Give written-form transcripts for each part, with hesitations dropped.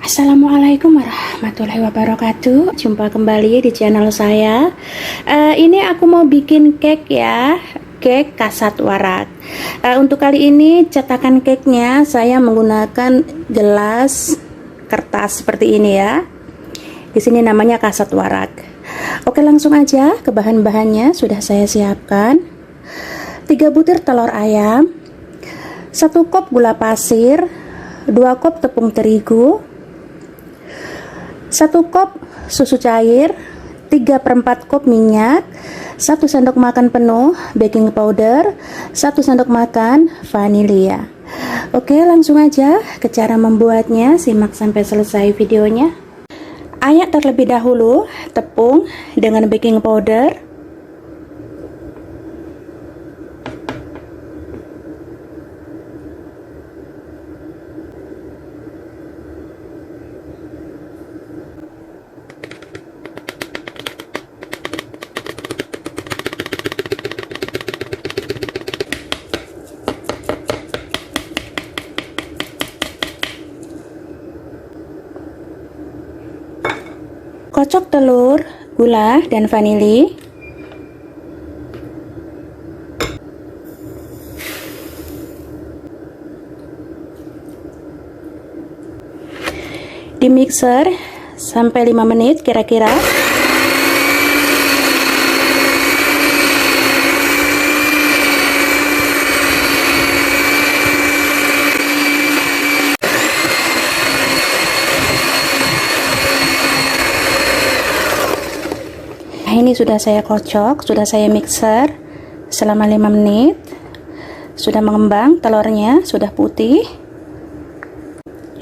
Assalamualaikum warahmatullahi wabarakatuh. Jumpa kembali di channel saya. Ini aku mau bikin cake ya, cake kasat warak. Untuk kali ini cetakan cake-nya saya menggunakan gelas kertas seperti ini ya. Di sini namanya kasat warak. Oke, langsung aja ke bahan-bahannya sudah saya siapkan. 3 butir telur ayam, 1 kop gula pasir, 2 kop tepung terigu, 1 kop susu cair, 3/4 kop minyak, 1 sendok makan penuh baking powder, 1 sendok makan vanilya. Oke, langsung aja ke cara membuatnya, simak sampai selesai videonya. Ayak terlebih dahulu tepung dengan baking powder, kocok telur, gula, dan vanili. Di mixer sampai 5 menit kira-kira. Nah, ini sudah saya kocok, sudah saya mixer selama 5 menit. Sudah mengembang, telurnya sudah putih.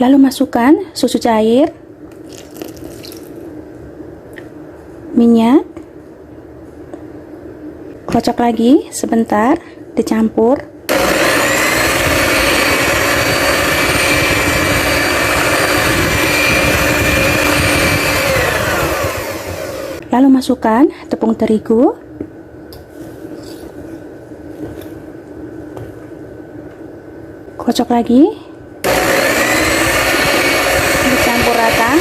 Lalu masukkan susu cair, minyak, kocok lagi sebentar, dicampur. Lalu masukkan tepung terigu, kocok lagi, dicampur rata.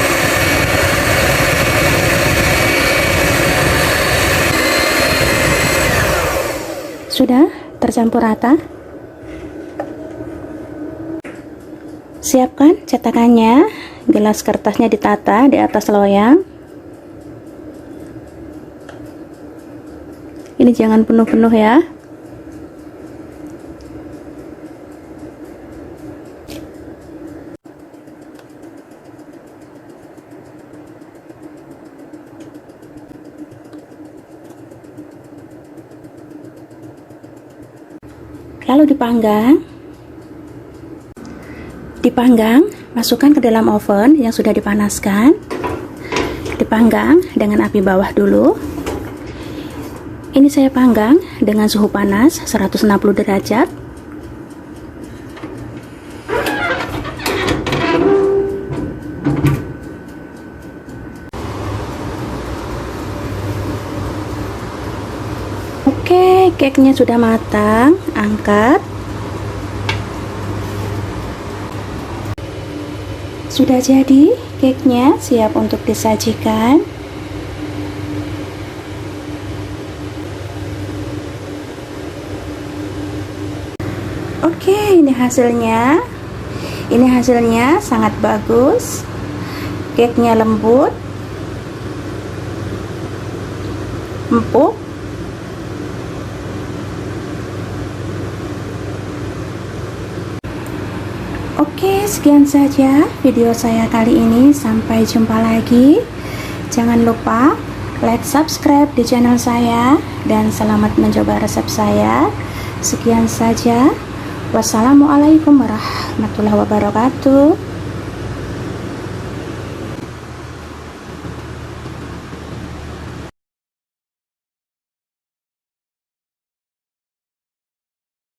Sudah tercampur rata. Siapkan cetakannya, gelas kertasnya ditata di atas loyang. Ini jangan penuh-penuh ya. Lalu dipanggang. Masukkan ke dalam oven yang sudah dipanaskan. Dipanggang dengan api bawah dulu. Ini saya panggang dengan suhu panas 160 derajat. Oke, cake-nya sudah matang, angkat. Sudah jadi, cake-nya siap untuk disajikan. Oke, ini hasilnya. Ini hasilnya sangat bagus. Cake-nya lembut, empuk. Oke, sekian saja video saya kali ini. Sampai jumpa lagi. Jangan lupa like, subscribe di channel saya, dan selamat mencoba resep saya. Sekian saja. Wassalamualaikum warahmatullahi wabarakatuh.